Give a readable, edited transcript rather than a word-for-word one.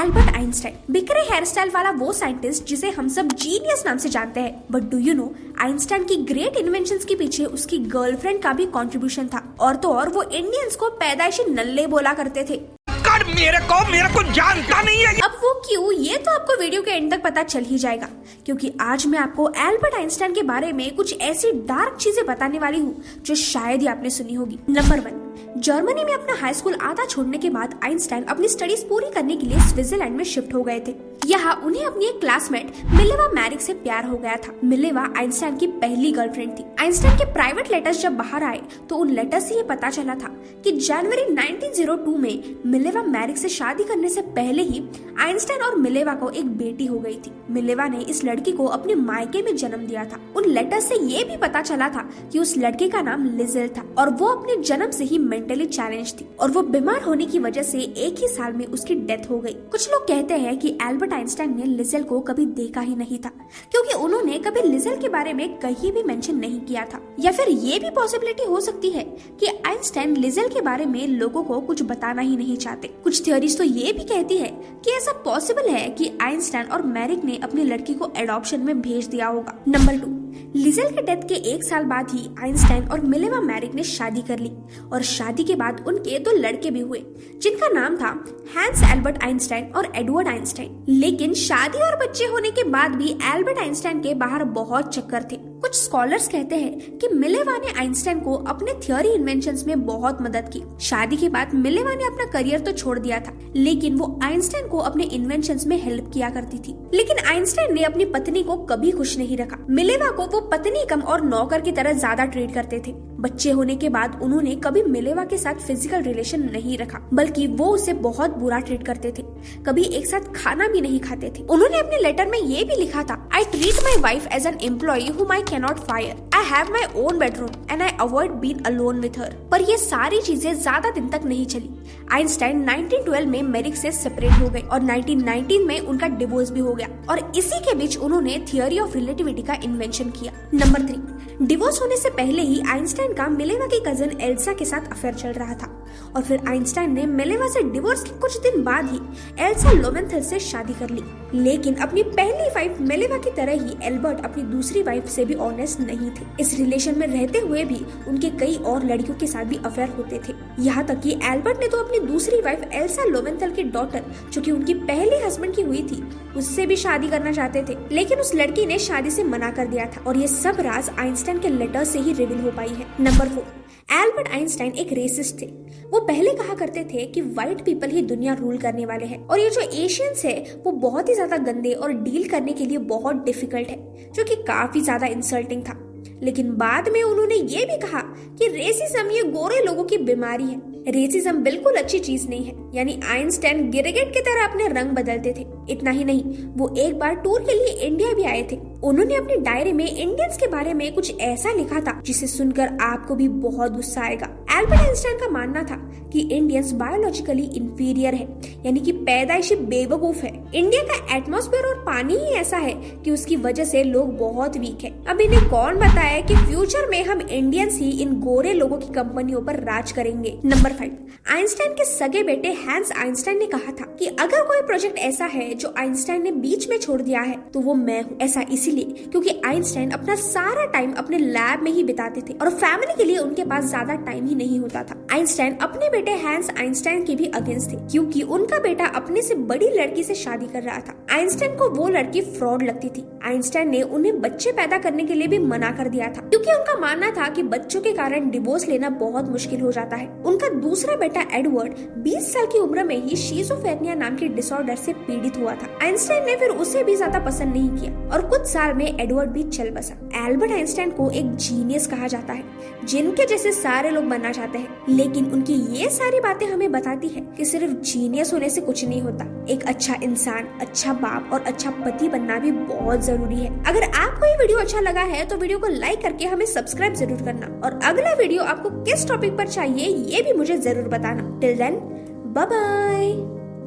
Albert Einstein, बिखरे hair style वाला वो साइंटिस्ट जिसे हम सब जीनियस नाम से जानते हैं। But do you know, Einstein की ग्रेट इन्वेंशंस के पीछे उसकी गर्लफ्रेंड का भी कंट्रीब्यूशन था। और तो और वो इंडियंस को पैदाइशी नल्ले बोला करते थे। मेरे को जानता नहीं है। अब वो क्यों, ये तो आपको वीडियो के एंड तक पता चल ही जाएगा, क्योंकि आज मैं आपको एल्बर्ट आइंस्टाइन के बारे में कुछ ऐसी डार्क चीजें बताने वाली हूँ जो शायद ही आपने सुनी होगी। नंबर 1, जर्मनी में अपना हाई स्कूल आधा छोड़ने के बाद आइंस्टाइन अपनी स्टडीज पूरी करने के लिए स्विट्जरलैंड में शिफ्ट हो गए थे। यहाँ उन्हें अपनी एक क्लासमेट मिलेवा मैरिक से प्यार हो गया था। मिलेवा आइंस्टाइन की पहली गर्लफ्रेंड थी। आइंस्टाइन के प्राइवेट लेटर्स जब बाहर आए तो उन लेटर्स से ये पता चला था कि जनवरी 1902 में मिलेवा मैरिक से शादी करने से पहले ही आइंस्टाइन और मिलेवा को एक बेटी हो गई थी। मिलेवा ने इस लड़की को अपने मायके में जन्म दिया था। उन लेटर्स से ये भी पता चला था कि उस लड़के का नाम लिजेल था और वो अपने जन्म से ही मेंटली चैलेंज थी और वो बीमार होने की वजह से एक ही साल में उसकी डेथ हो गई। कुछ लोग कहते हैं कि एल्बर्ट आइंस्टाइन ने लिजेल को कभी देखा ही नहीं था, क्योंकि उन्होंने कभी लिजेल के बारे में कहीं भी मेंशन नहीं किया था। या फिर ये भी पॉसिबिलिटी हो सकती है कि आइंस्टाइन लिजेल के बारे में लोगों को कुछ बताना ही नहीं चाहते। कुछ थ्योरीज तो ये भी कहती है कि ऐसा पॉसिबल है कि आइंस्टाइन और मैरिक ने अपनी लड़की को एडॉप्शन में भेज दिया होगा। नंबर 2, लिजेल के डेथ के एक साल बाद ही आइंस्टाइन और मिलेवा मैरिक ने शादी कर ली और शादी के बाद उनके 2 लड़के भी हुए, जिनका नाम था हैंस एल्बर्ट आइंस्टाइन और एडवर्ड आइंस्टाइन। लेकिन शादी और बच्चे होने के बाद भी एल्बर्ट आइंस्टाइन के बाहर बहुत चक्कर थे। कुछ स्कॉलर्स कहते हैं कि मिलेवा ने आइंस्टाइन को अपने थ्योरी इन्वेंशंस में बहुत मदद की। शादी के बाद मिलेवा ने अपना करियर तो छोड़ दिया था, लेकिन वो आइंस्टाइन को अपने इन्वेंशंस में हेल्प किया करती थी। लेकिन आइंस्टाइन ने अपनी पत्नी को कभी खुश नहीं रखा। मिलेवा को वो पत्नी कम और नौकर की तरह ज्यादा ट्रीट करते थे। बच्चे होने के बाद उन्होंने कभी मिलेवा के साथ फिजिकल रिलेशन नहीं रखा, बल्कि वो उसे बहुत बुरा ट्रीट करते थे। कभी एक साथ खाना भी नहीं खाते थे। उन्होंने अपने लेटर में ये भी लिखा था, I treat my wife as an employee whom I cannot fire. I have my own bedroom and I avoid being alone with her. पर ये सारी चीजें ज्यादा दिन तक नहीं चली। आइंस्टाइन 1912 में मैरिक से सेपरेट हो गए और 1919 में उनका डिवोर्स भी हो गया और इसी के बीच उन्होंने थियोरी ऑफ रिलेटिविटी का इन्वेंशन किया। नंबर 3, डिवोर्स होने से पहले ही आइंस्टाइन का मिलेवा की कजन एल्सा के साथ अफेयर चल रहा था और फिर आइंस्टाइन ने मिलेवा से डिवोर्स के कुछ दिन बाद ही एल्सा लोवेंथल से शादी कर ली। लेकिन अपनी पहली वाइफ मिलेवा की तरह ही एल्बर्ट अपनी दूसरी वाइफ से भी ऑनेस्ट नहीं थे। इस रिलेशन में रहते हुए भी उनके कई और लड़कियों के साथ भी अफेयर होते थे। यहाँ तक कि एल्बर्ट ने तो अपनी दूसरी वाइफ एल्सा लोवेंथल की डॉटर, जो कि उनकी पहली हस्बैंड की हुई थी, उससे भी शादी करना चाहते थे, लेकिन उस लड़की ने शादी से मना कर दिया था और ये सब राज आइंस्टाइन के लेटर से ही रिवील हो पाई है। नंबर 4, एल्बर्ट आइंस्टाइन एक रेसिस्ट थे। वो पहले कहा करते थे कि व्हाइट पीपल ही दुनिया रूल करने वाले हैं और ये जो एशियंस है वो बहुत ही ज्यादा गंदे और डील करने के लिए बहुत डिफिकल्ट है, जो कि काफी ज्यादा इंसल्टिंग था। लेकिन बाद में उन्होंने ये भी कहा कि रेसिज्म ये गोरे लोगों की बीमारी है। रेसिज्म बिल्कुल अच्छी चीज नहीं है। यानी आइंस्टाइन गिरगिट की तरह अपने रंग बदलते थे। इतना ही नहीं, वो एक बार टूर के लिए इंडिया भी आए थे। उन्होंने अपनी डायरी में इंडियंस के बारे में कुछ ऐसा लिखा था जिसे सुनकर आपको भी बहुत गुस्सा आएगा। एल्बर्ट आइंस्टाइन का मानना था कि इंडियंस बायोलॉजिकली इंफीरियर है, यानी कि पैदाइशी बेवकूफ है। इंडिया का एटमॉस्फेयर और पानी ही ऐसा है कि उसकी वजह से लोग बहुत वीक है। अब इन्हें कौन बताया कि फ्यूचर में हम इंडियंस ही इन गोरे लोगों की कंपनियों पर राज करेंगे। नंबर 5, आइंस्टाइन के सगे बेटे हैंस आइंस्टाइन ने कहा था कि अगर कोई प्रोजेक्ट ऐसा है जो आइंस्टाइन ने बीच में छोड़ दिया है तो वो मैं हूँ। ऐसा इसीलिए क्योंकि आइंस्टाइन अपना सारा टाइम अपने लैब में ही बिताते थे और फैमिली के लिए उनके पास ज्यादा टाइम ही नहीं होता था। आइंस्टाइन अपने बेटे हैंस आइंस्टाइन के भी अगेंस्ट थे, क्योंकि उनका बेटा अपने से बड़ी लड़की से शादी कर रहा था। आइंस्टाइन को वो लड़की फ्रॉड लगती थी। आइंस्टाइन ने उन्हें बच्चे पैदा करने के लिए भी मना कर दिया था, क्योंकि उनका मानना था कि बच्चों के कारण डिवोर्स लेना बहुत मुश्किल हो जाता है। उनका दूसरा बेटा एडवर्ड 20 साल की उम्र में ही शिज़ोफ्रेनिया नाम के डिसऑर्डर से पीड़ित हुआ था। आइंस्टाइन ने फिर उसे भी ज्यादा पसंद नहीं किया और कुछ साल में एडवर्ड भी चल बसा। एल्बर्ट आइंस्टाइन को एक जीनियस कहा जाता है, जिनके जैसे सारे लोग बनना चाहते हैं, लेकिन उनकी ये सारी बातें हमें बताती है कि सिर्फ जीनियस होने से कुछ नहीं होता। एक अच्छा इंसान, अच्छा बाप और अच्छा पति बनना भी बहुत जरूरी है। अगर आपको ये वीडियो अच्छा लगा है तो वीडियो को लाइक करके हमें सब्सक्राइब जरूर करना और अगला वीडियो आपको किस टॉपिक पर चाहिए ये भी मुझे जरूर बताना। Till then, bye bye.